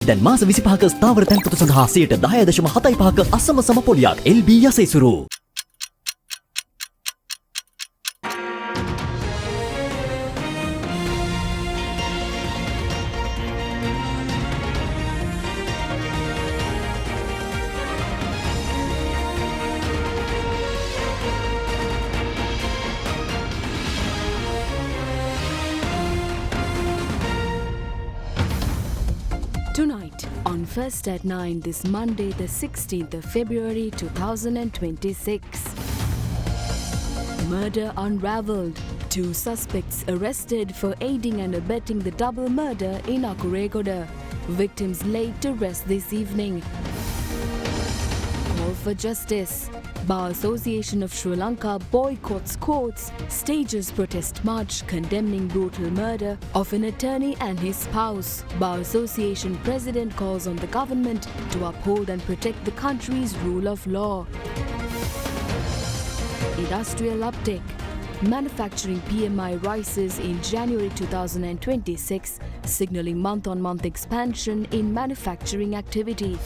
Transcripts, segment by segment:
දැන් මාස 25ක ස්ථාවර තැන්පතු සඳහා 10.75ක අසම සම පොලියක් LB යසෙසුරු. Tonight on First at 9 this Monday the 16th of February 2026. Murder unravelled. 2 suspects arrested for aiding and abetting the double murder in Akuregoda. Victims laid to rest this evening. Call for justice. Bar Association of Sri Lanka boycotts courts, stages protest march condemning brutal murder of an attorney and his spouse. Bar Association President calls on the government to uphold and protect the country's rule of law. Industrial uptick. Manufacturing PMI rises in January 2026, signalling month-on-month expansion in manufacturing activity.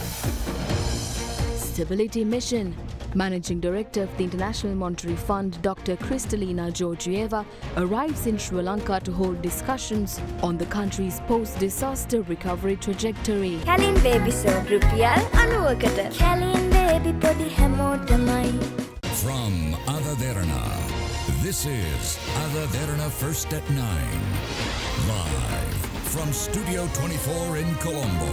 Stability Mission. Managing Director of the International Monetary Fund, Dr. Kristalina Georgieva, arrives in Sri Lanka to hold discussions on the country's post-disaster recovery trajectory. Kalin baby so rupial anuwakata. Kalin baby podi hamotamai. From Derana, this is Derana First at 9. Live from Studio 24 in Colombo.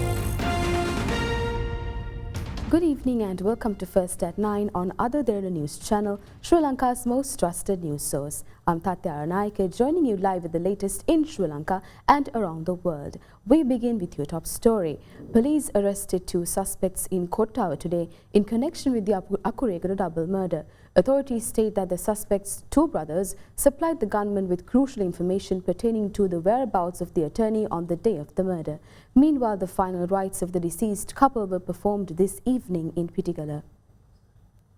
Good evening and welcome to First at 9 on Derana News Channel, Sri Lanka's most trusted news source. I'm Tatya Aranayake, joining you live with the latest in Sri Lanka and around the world. We begin with your top story. Police arrested 2 suspects in Kottawa today in connection with the Akuregoda double murder. Authorities state that the suspects, 2 brothers, supplied the gunman with crucial information pertaining to the whereabouts of the attorney on the day of the murder. Meanwhile, the final rites of the deceased couple were performed this evening in Pitigala.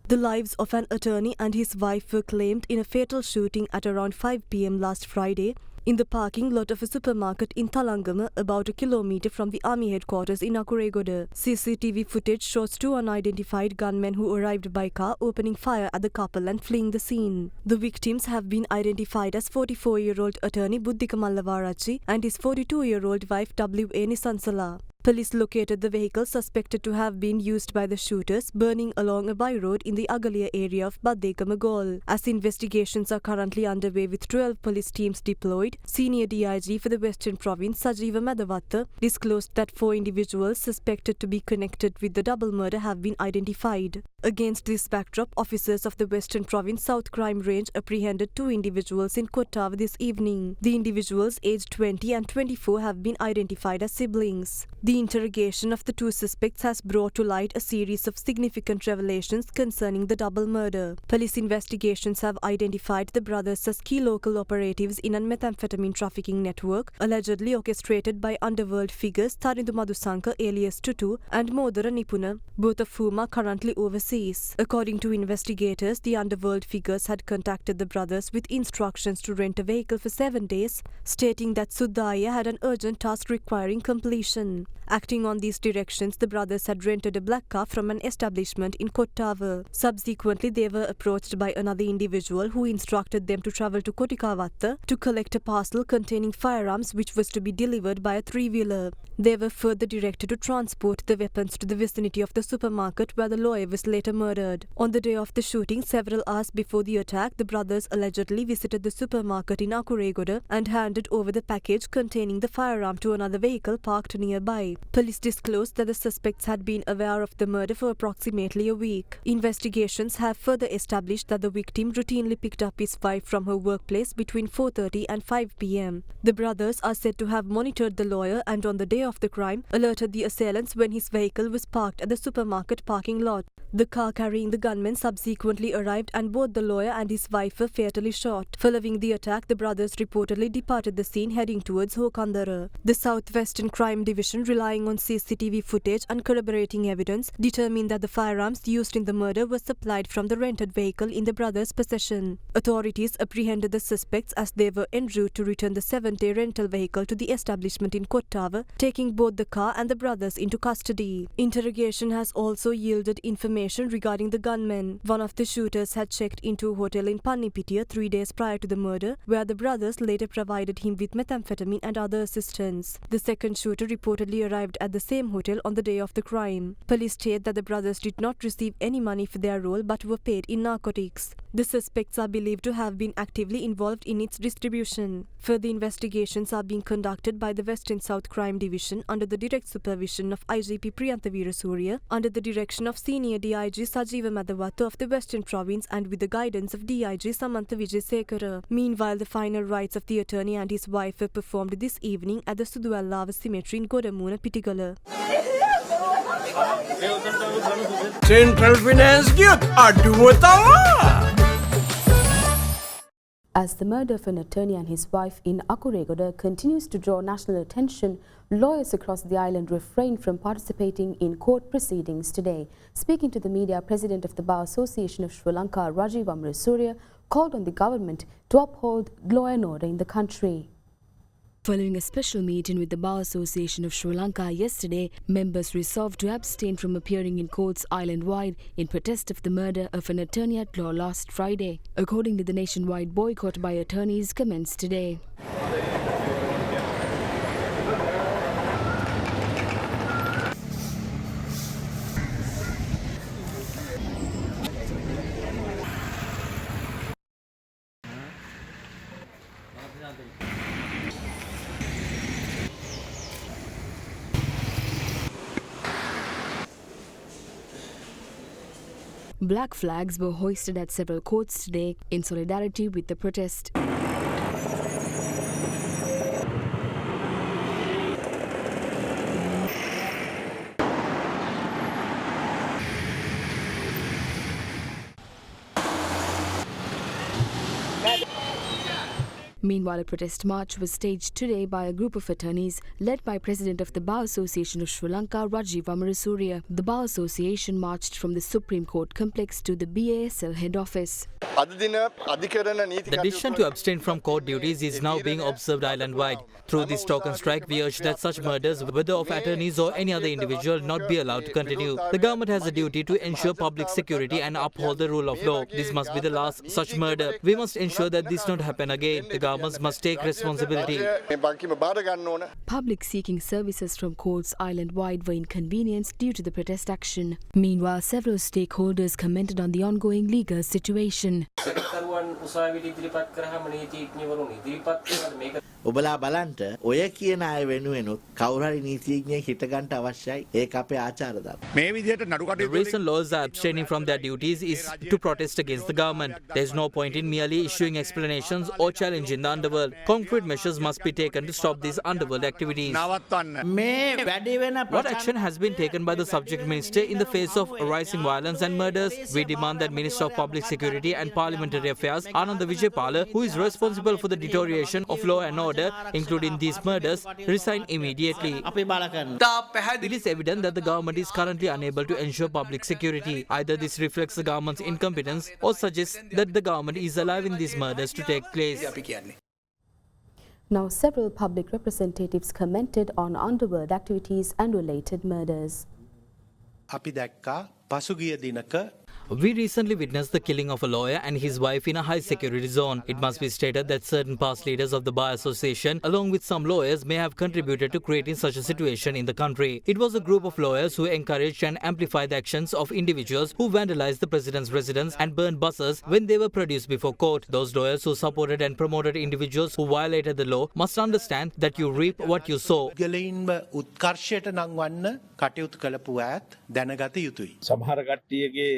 The lives of an attorney and his wife were claimed in a fatal shooting at around 5 p.m. last Friday in the parking lot of a supermarket in Talangama, about a kilometre from the army headquarters in Akuregoda. CCTV footage shows 2 unidentified gunmen who arrived by car opening fire at the couple and fleeing the scene. The victims have been identified as 44-year-old attorney Buddhika Mallavarachi and his 42-year-old wife W.A. Nisansala. Police located the vehicle suspected to have been used by the shooters burning along a by-road in the Agalia area of Baddekama Gaol. As investigations are currently underway with 12 police teams deployed, Senior DIG for the Western Province Sajeeva Madavatta disclosed that 4 individuals suspected to be connected with the double murder have been identified. Against this backdrop, officers of the Western Province South Crime Range apprehended 2 individuals in Kottawa this evening. The individuals aged 20 and 24 have been identified as siblings. The interrogation of the 2 suspects has brought to light a series of significant revelations concerning the double murder. Police investigations have identified the brothers as key local operatives in a methamphetamine trafficking network allegedly orchestrated by underworld figures Tarindu Madhusanka alias Tutu and Modara Nipuna, both of whom are currently overseas. According to investigators, the underworld figures had contacted the brothers with instructions to rent a vehicle for 7 days, stating that Suddaya had an urgent task requiring completion. Acting on these directions, the brothers had rented a black car from an establishment in Kottawa. Subsequently, they were approached by another individual who instructed them to travel to Kotikavatta to collect a parcel containing firearms which was to be delivered by a 3-wheeler. They were further directed to transport the weapons to the vicinity of the supermarket where the lawyer was later murdered. On the day of the shooting, several hours before the attack, the brothers allegedly visited the supermarket in Akuregoda and handed over the package containing the firearm to another vehicle parked nearby. Police disclosed that the suspects had been aware of the murder for approximately a week. Investigations have further established that the victim routinely picked up his wife from her workplace between 4:30 and 5 p.m. The brothers are said to have monitored the lawyer and on the day of the crime alerted the assailants when his vehicle was parked at the supermarket parking lot. The car carrying the gunmen subsequently arrived and both the lawyer and his wife were fatally shot. Following the attack, the brothers reportedly departed the scene heading towards Hokandara. The Southwestern Crime Division relied relying on CCTV footage and corroborating evidence, determined that the firearms used in the murder were supplied from the rented vehicle in the brothers' possession. Authorities apprehended the suspects as they were en route to return the 7-day rental vehicle to the establishment in Kottava, taking both the car and the brothers into custody. Interrogation has also yielded information regarding the gunmen. One of the shooters had checked into a hotel in Pannipitiya 3 days prior to the murder, where the brothers later provided him with methamphetamine and other assistance. The second shooter reportedly arrived at the same hotel on the day of the crime. Police state that the brothers did not receive any money for their role but were paid in narcotics. The suspects are believed to have been actively involved in its distribution. Further investigations are being conducted by the West and South Crime Division under the direct supervision of IGP Priyantha Veerasurya, under the direction of Senior DIG Sajeeva Madawatha of the Western Province and with the guidance of DIG Samantha Wijesekara. Meanwhile, the final rites of the attorney and his wife were performed this evening at the Suduwallava Cemetery in Godamuna, Pittigala. Central Finance Duke Aduwatawa. As the murder of an attorney and his wife in Akuregoda continues to draw national attention, lawyers across the island refrained from participating in court proceedings today. Speaking to the media, President of the Bar Association of Sri Lanka, Rajiv Amarasuriya, called on the government to uphold law and order in the country. Following a special meeting with the Bar Association of Sri Lanka yesterday, members resolved to abstain from appearing in courts island-wide in protest of the murder of an attorney at law last Friday. Accordingly, the nationwide boycott by attorneys commenced today. Black flags were hoisted at several courts today in solidarity with the protest. Meanwhile, a protest march was staged today by a group of attorneys led by President of the Bar Association of Sri Lanka, Rajiv Amarasuriya. The Bar Association marched from the Supreme Court complex to the BASL head office. The decision to abstain from court duties is now being observed island-wide. Through this token strike, we urge that such murders, whether of attorneys or any other individual, not be allowed to continue. The government has a duty to ensure public security and uphold the rule of law. This must be the last such murder. We must ensure that this not happen again. The government must take responsibility. Public seeking services from courts island-wide were inconvenienced due to the protest action. Meanwhile, several stakeholders commented on the ongoing legal situation. ඔබලා බලන්ට ඔය කියන අය වෙනුවෙනුත් කවුරු හරි නීතිඥයෙක් හිටගන්න අවශ්‍යයි. ඒක අපේ ආචාර ධර්ම. මේ විදිහට නඩු The reason lawyers are abstaining from their duties is to protest against the government. There is no point in merely issuing explanations or challenging the underworld. Concrete measures must be taken to stop these underworld activities. නවත්තන්න. මේ වැඩි වෙන What action has been taken by the subject minister in the face of rising violence and murders? We demand that Minister of Public Security and Parliamentary Affairs, Ananda Vijaypala, who is responsible for the deterioration of law and order, including these murders, resign immediately. අපි බල කරනවා. It is evident that the government is currently unable to ensure public security. Either this reflects the government's incompetence or suggests that the government is allowing these murders to take place. Now, several public representatives commented on underworld activities and related murders. අපි දැක්කා පසුගිය දිනක We recently witnessed the killing of a lawyer and his wife in a high security zone. It must be stated that certain past leaders of the Bar Association, along with some lawyers, may have contributed to creating such a situation in the country. It was a group of lawyers who encouraged and amplified the actions of individuals who vandalized the president's residence and burned buses when they were produced before court. Those lawyers who supported and promoted individuals who violated the law must understand that you reap what you sow. ගලයින්ව උත්කර්ෂයට නංවන්න කටයුතු කළපු අයත් දැනගත යුතුයි. සමහර කට්ටියගේ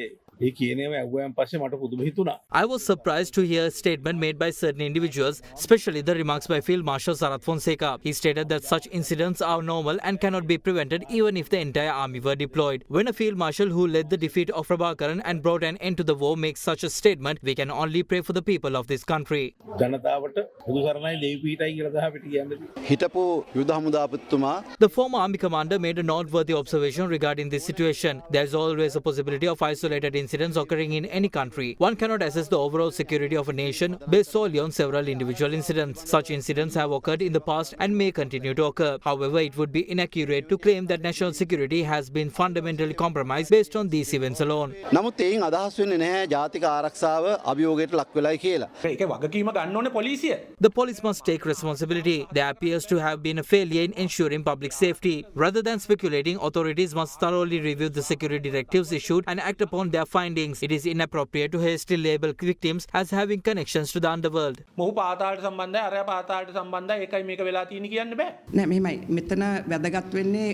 ඒ කියනේම ඇහුවයන් පස්සේ මට පුදුම හිතුණා. I was surprised to hear a statement made by certain individuals, especially the remarks by Field Marshal Sarath Fonseca. He stated that such incidents are normal and cannot be prevented even if the entire army were deployed. When a field marshal who led the defeat of Prabhakaran and brought an end to the war makes such a statement, we can only pray for the people of this country. ජනතාවට බුදු සරණයි දෙවි පීඨයි කියලා තමයි අපිට කියන්නේ. හිටපු යුද හමුදාපතිතුමා The former army commander made a noteworthy observation regarding this situation. There is always a possibility of isolated incidents occurring in any country. One cannot assess the overall security of a nation based solely on several individual incidents. Such incidents have occurred in the past and may continue to occur. However, it would be inaccurate to claim that national security has been fundamentally compromised based on these events alone. නමුත් එයින් අදහස් වෙන්නේ නැහැ ජාතික ආරක්ෂාව අභියෝගයට ලක් වෙලායි කියලා. ඒක වගකීම ගන්න ඕනේ පොලිසිය. The police must take responsibility. There appears to have been a failure in ensuring public safety. Rather than speculating, authorities must thoroughly review the security directives issued and act upon their findings. It is inappropriate to hastily label victims as having connections to the underworld. මොහු පාතාලට සම්බන්ධයි අරයා පාතාලට සම්බන්ධයි ඒකයි මේක වෙලා තියෙන්නේ කියන්න බෑ. නෑ මෙහෙමයි මෙතන වැදගත් වෙන්නේ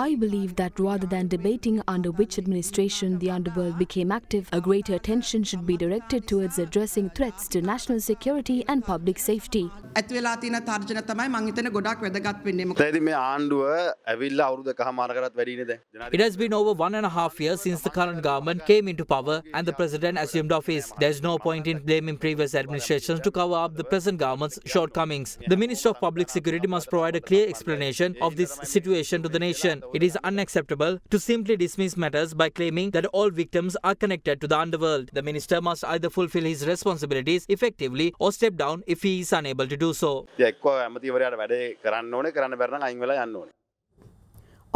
I believe that rather than debating under which administration the underworld became active, a greater attention should be directed towards addressing threats to national security and public safety. ඇති වෙලා තියෙන තර්ජන තමයි මං හිතන්නේ ගොඩක් වැදගත් වෙන්නේ. ඉතින් මේ ආණ්ඩුව ඇවිල්ලා අවුරුදු එකමාරකටත් වැඩිනේ දැන්. It has been over 1.5 years since the current government came into power and the president assumed office. There is no point in blaming previous administrations to cover up the present government's shortcomings. The Minister of Public Security must provide a clear explanation of this situation to the nation. It is unacceptable to simply dismiss matters by claiming that all victims are connected to the underworld. The minister must either fulfill his responsibilities effectively or step down if he is unable to do so. එක්කෝ ඇමතිවරයාට වැඩේ කරන්න ඕනේ කරන්න බැරි නම් අයින් වෙලා යන්න ඕනේ.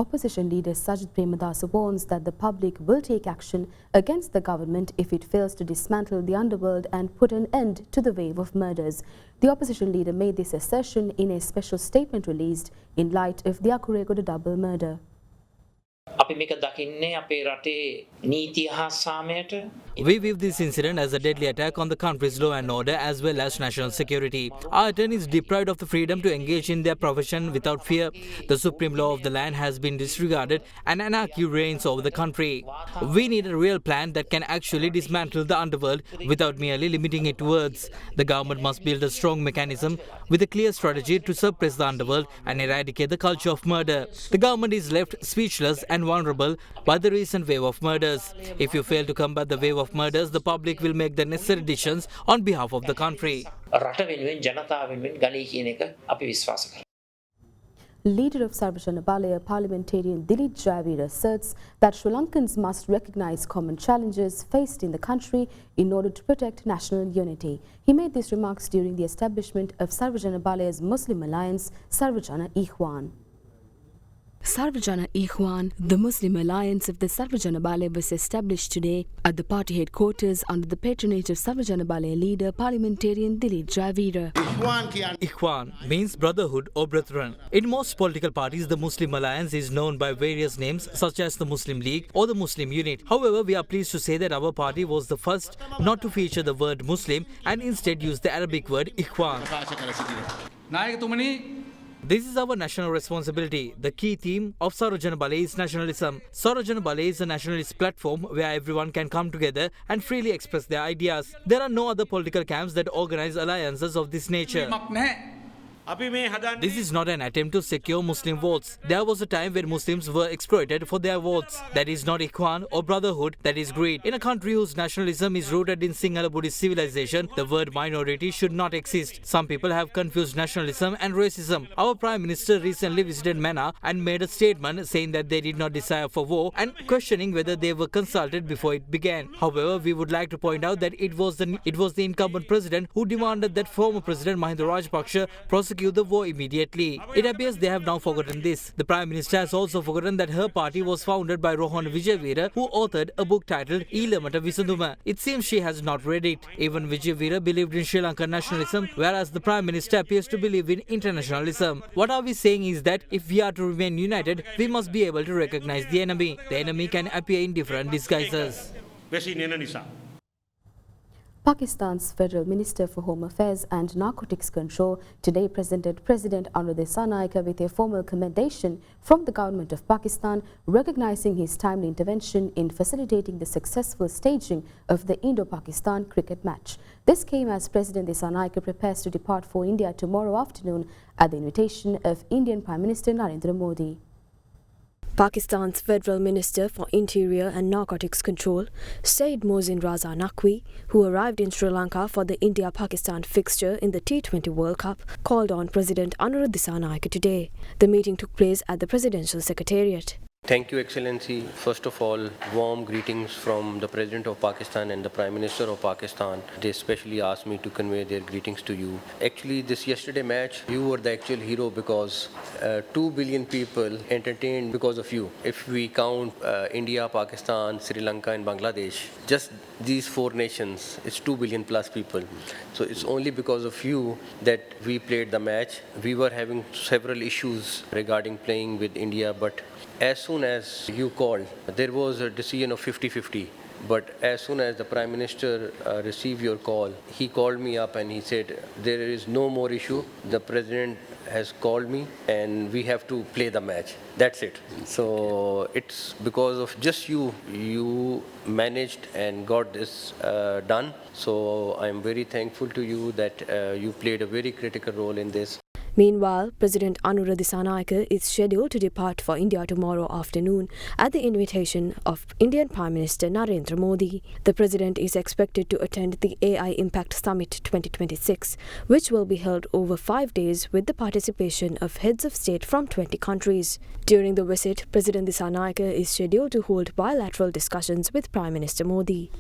Opposition leader Sajid Premadasa warns that the public will take action against the government if it fails to dismantle the underworld and put an end to the wave of murders. The opposition leader made this assertion in a special statement released in light of the Akurekoda double murder. අපි මේක දකින්නේ අපේ රටේ නීතිය හා සාමයට. We view this incident as a deadly attack on the country's law and order as well as national security. Our attorneys deprived of the freedom to engage in their profession without fear. The supreme law of the land has been disregarded and anarchy reigns over the country. We need a real plan that can actually dismantle the underworld without merely limiting it to words. The government must build a strong mechanism with a clear strategy to suppress the underworld and eradicate the culture of murder. The government is left speechless and vulnerable by the recent wave of murders. If you fail to combat the wave of murders, the public will make the necessary decisions on behalf of the country. රට වෙනුවෙන් ජනතාව වෙනුවෙන් ගලී කියන එක අපි විශ්වාස කරනවා. Leader of Sarvajana Balaya parliamentarian Dilip Jayavira asserts that Sri Lankans must recognise common challenges faced in the country in order to protect national unity. He made these remarks during the establishment of Sarvajana Balaya's Muslim alliance, Sarvajana Ikhwan. Sarvajana Ikhwan, the Muslim alliance of the Sarvajana Balaya, was established today at the party headquarters under the patronage of Sarvajana Balaya leader parliamentarian Dilip Jayavira. Ikhwan means brotherhood or brethren. In most political parties, the Muslim alliance is known by various names such as the Muslim League or the Muslim Unit. However, we are pleased to say that our party was the first not to feature the word Muslim and instead use the Arabic word Ikhwan. This is our national responsibility. The key theme of Sarvajana Balaya is nationalism. Sarvajana Balaya is a nationalist platform where everyone can come together and freely express their ideas. There are no other political camps that organize alliances of this nature. This is not an attempt to secure Muslim votes. There was a time when Muslims were exploited for their votes. That is not Ikhwan or brotherhood, that is greed. In a country whose nationalism is rooted in Sinhala Buddhist civilization, the word minority should not exist. Some people have confused nationalism and racism. Our Prime Minister recently visited Mana and made a statement saying that they did not desire for war and questioning whether they were consulted before it began. However, we would like to point out that it was the incumbent president who demanded that former President Mahinda Rajapaksa prosecute the war immediately. It appears they have now forgotten this. The Prime Minister has also forgotten that her party was founded by Rohan Vijayveera, who authored a book titled Ilamata Visanduma. It seems she has not read it. Even Vijayveera believed in Sri Lankan nationalism, whereas the Prime Minister appears to believe in internationalism. What are we saying is that if we are to remain united, we must be able to recognize the enemy. The enemy can appear in different disguises. Pakistan's Federal Minister for Home Affairs and Narcotics Control today presented President Anur Dissanayake with a formal commendation from the government of Pakistan, recognizing his timely intervention in facilitating the successful staging of the Indo-Pakistan cricket match. This came as President Dissanayake prepares to depart for India tomorrow afternoon at the invitation of Indian Prime Minister Narendra Modi. Pakistan's Federal Minister for Interior and Narcotics Control, Said Mohsin Raza Naqvi, who arrived in Sri Lanka for the India-Pakistan fixture in the T20 World Cup, called on President Anur Dissanayake today. The meeting took place at the Presidential Secretariat. Thank you, Excellency. First of all, warm greetings from the President of Pakistan and the Prime Minister of Pakistan. They especially asked me to convey their greetings to you. Actually, this yesterday match, you were the actual hero because 2 billion people entertained because of you. If we count India, Pakistan, Sri Lanka and Bangladesh, just these 4 nations, it's 2 billion plus people. So it's only because of you that we played the match. We were having several issues regarding playing with India, but as soon as you called, there was a decision of 50-50. But as soon as the Prime Minister received your call, he called me up and he said, there is no more issue. The President has called me and we have to play the match. That's it. So it's because of just you managed and got this done. So I'm very thankful to you that you played a very critical role in this. Meanwhile, President Anur Dissanayake is scheduled to depart for India tomorrow afternoon at the invitation of Indian Prime Minister Narendra Modi. The President is expected to attend the AI Impact Summit 2026, which will be held over 5 days with the participation of heads of state from 20 countries. During the visit, President Dissanayake is scheduled to hold bilateral discussions with Prime Minister Modi.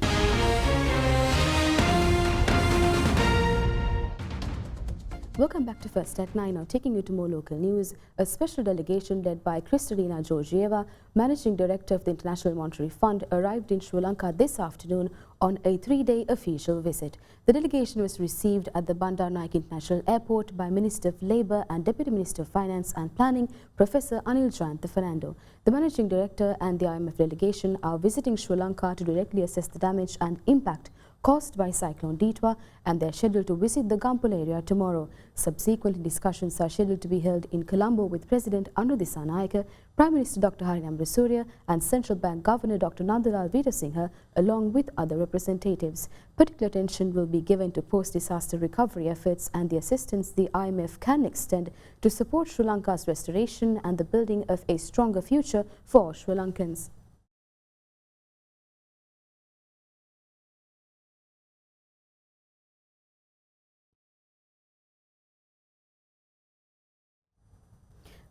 Welcome back to First at 9. Now taking you to more local news. A special delegation led by Kristalina Georgieva, Managing Director of the International Monetary Fund, arrived in Sri Lanka this afternoon on a 3-day official visit. The delegation was received at the Bandar Naik International Airport by Minister of Labour and Deputy Minister of Finance and Planning, Professor Anil Jayantha Fernando. The Managing Director and the IMF delegation are visiting Sri Lanka to directly assess the damage and impact caused by Cyclone Ditwa, and they are scheduled to visit the Gampul area tomorrow. Subsequent discussions are scheduled to be held in Colombo with President Anur Dissanayake, Prime Minister Dr. Harinam Amritsuriya and Central Bank Governor Dr. Nandalal Veerasinghe, along with other representatives. Particular attention will be given to post-disaster recovery efforts and the assistance the IMF can extend to support Sri Lanka's restoration and the building of a stronger future for Sri Lankans.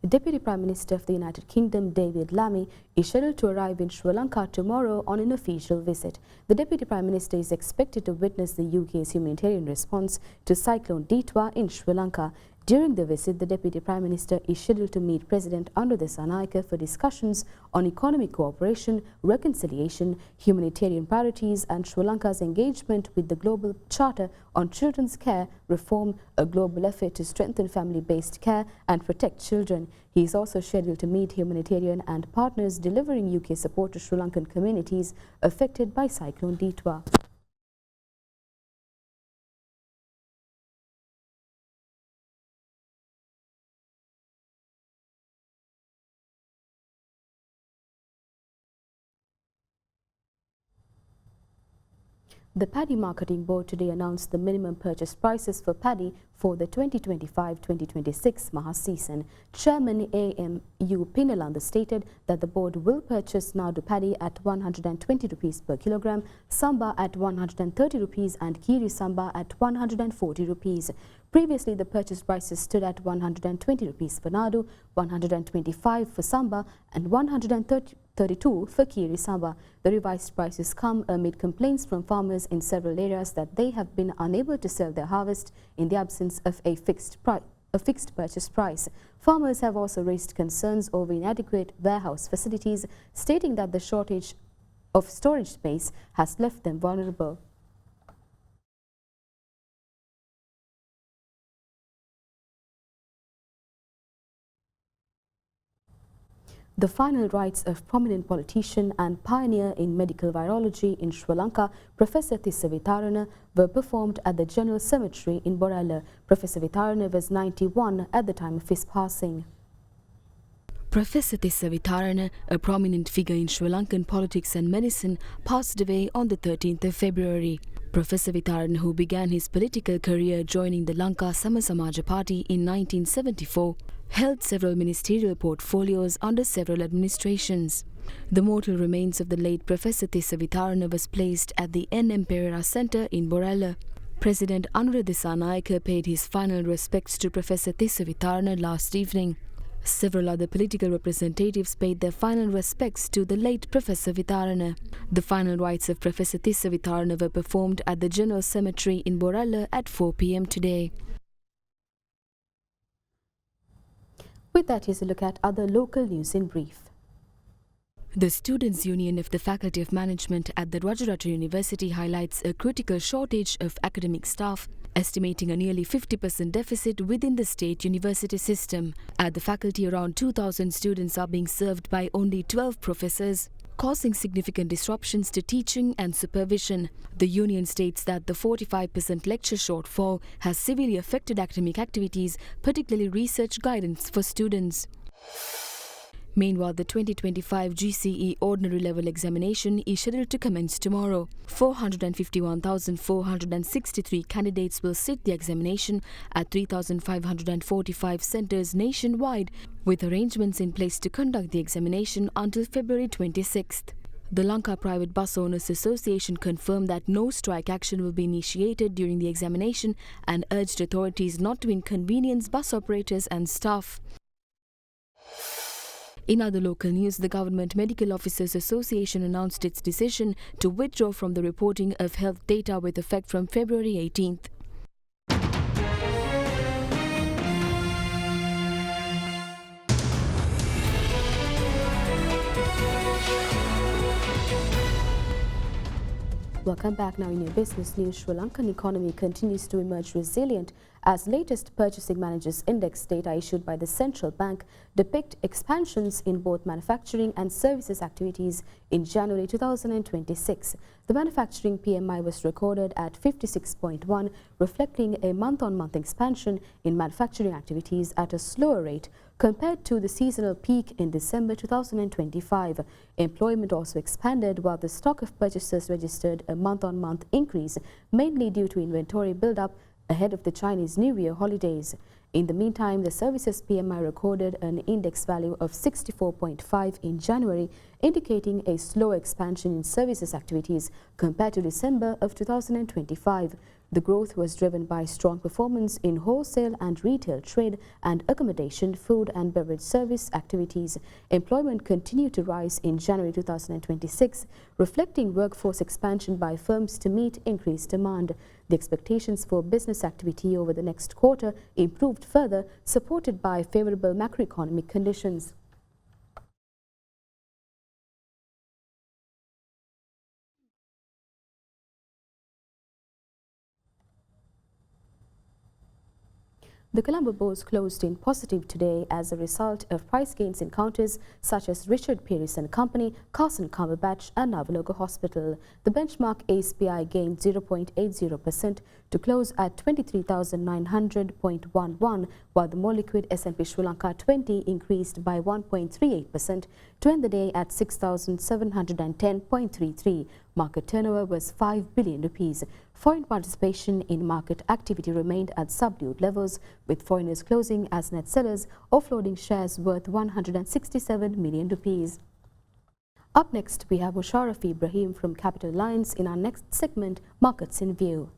The Deputy Prime Minister of the United Kingdom, David Lammy, is scheduled to arrive in Sri Lanka tomorrow on an official visit. The Deputy Prime Minister is expected to witness the UK's humanitarian response to Cyclone Ditwa in Sri Lanka. During the visit, the Deputy Prime Minister is scheduled to meet President Anur Dissanayake for discussions on economic cooperation, reconciliation, humanitarian priorities and Sri Lanka's engagement with the Global Charter on Children's Care Reform, a global effort to strengthen family-based care and protect children. He is also scheduled to meet humanitarian and partners delivering UK support to Sri Lankan communities affected by Cyclone Ditwa. The Paddy Marketing Board today announced the minimum purchase prices for paddy for the 2025-2026 Maha season. Chairman AMU Pinalanda stated that the board will purchase Nadu paddy at 120 rupees per kilogram, Samba at 130 rupees and Kiri Samba at 140 rupees. Previously, the purchase prices stood at 120 rupees for Nadu, 125 for Samba and 132 for Kiri Samba. The revised prices come amid complaints from farmers in several areas that they have been unable to sell their harvest in the absence of a fixed purchase price. Farmers have also raised concerns over inadequate warehouse facilities, stating that the shortage of storage space has left them vulnerable. The final rites of prominent politician and pioneer in medical virology in Sri Lanka, Professor Tissa Vitarana, were performed at the General Cemetery in Borella. Professor Vitarana was 91 at the time of his passing. Professor Tissa Vitarana, a prominent figure in Sri Lankan politics and medicine, passed away on the 13th of February. Professor Vitarana, who began his political career joining the Lanka Samasamaja Party in 1974, held several ministerial portfolios under several administrations. The mortal remains of the late Professor Tissa Vitarana was placed at the N.M. Pereira Centre in Borella. President Anura Dissanayake paid his final respects to Professor Tissa Vitarana last evening. Several other political representatives paid their final respects to the late Professor Vitarana. The final rites of Professor Tissa Vitarana were performed at the General Cemetery in Borella at 4 p.m. today. With that, here's a look at other local news in brief. The Students' Union of the Faculty of Management at the Rajarata University highlights a critical shortage of academic staff, estimating a nearly 50% deficit within the state university system. At the faculty, around 2,000 students are being served by only 12 professors, causing significant disruptions to teaching and supervision. The union states that the 45% lecture shortfall has severely affected academic activities, particularly research guidance for students. Meanwhile, the 2025 GCE Ordinary Level Examination is scheduled to commence tomorrow. 451,463 candidates will sit the examination at 3,545 centres nationwide, with arrangements in place to conduct the examination until February 26th. The Lanka Private Bus Owners Association confirmed that no strike action will be initiated during the examination and urged authorities not to inconvenience bus operators and staff. In other local news, the Government Medical Officers Association announced its decision to withdraw from the reporting of health data with effect from February 18th. Welcome back. Now in your business news, Sri Lankan economy continues to emerge resilient as latest Purchasing Managers Index data issued by the Central Bank depict expansions in both manufacturing and services activities in January 2026. The manufacturing PMI was recorded at 56.1, reflecting a month-on-month expansion in manufacturing activities at a slower rate compared to the seasonal peak in December 2025. Employment also expanded while the stock of purchases registered a month-on-month increase, mainly due to inventory build-up ahead of the Chinese New Year holidays. In the meantime, the services PMI recorded an index value of 64.5 in January, indicating a slow expansion in services activities compared to December of 2025. The growth was driven by strong performance in wholesale and retail trade and accommodation, food and beverage service activities. Employment continued to rise in January 2026, reflecting workforce expansion by firms to meet increased demand. The expectations for business activity over the next quarter improved further, supported by favorable macroeconomic conditions. The Colombo Bourse closed in positive today as a result of price gains in counters such as Richard Pearce & Company, Carson Cumberbatch and Navaloga Hospital. The benchmark ASPI gained 0.80% to close at 23,900.11, while the more liquid S&P Sri Lanka 20 increased by 1.38% to end the day at 6,710.33. Market turnover was 5 billion rupees. Foreign participation in market activity remained at subdued levels, with foreigners closing as net sellers, offloading shares worth 167 million rupees. Up next, we have Musharraf Ibrahim from Capital Alliance in our next segment, Markets in View.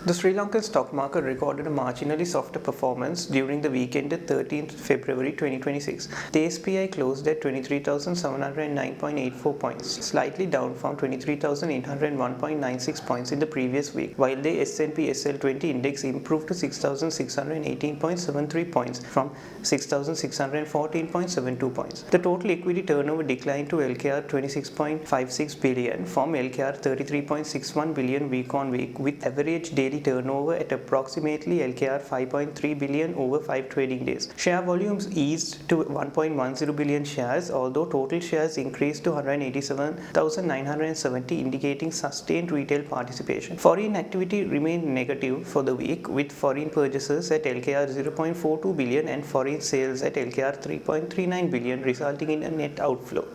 The Sri Lankan stock market recorded a marginally softer performance during the weekend of 13th February 2026. The SPI closed at 23,709.84 points, slightly down from 23,801.96 points in the previous week, while the S&P SL20 index improved to 6,618.73 points from 6,614.72 points. The total equity turnover declined to LKR 26.56 billion from LKR 33.61 billion week on week, with average daily daily turnover at approximately LKR 5.3 billion over 5 trading days. Share volumes eased to 1.10 billion shares, although total shares increased to 187,970, indicating sustained retail participation. Foreign activity remained negative for the week, with foreign purchases at LKR 0.42 billion and foreign sales at LKR 3.39 billion, resulting in a net outflow.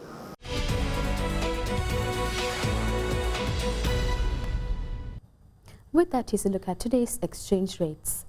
With that, here's a look at today's exchange rates.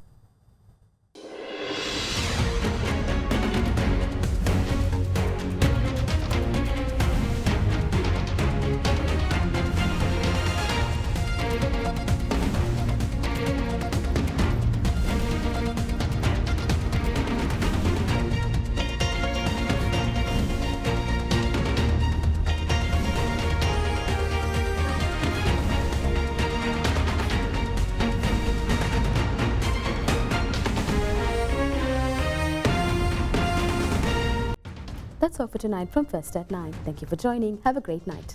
That's all for tonight from First at 9. Thank you for joining. Have a great night.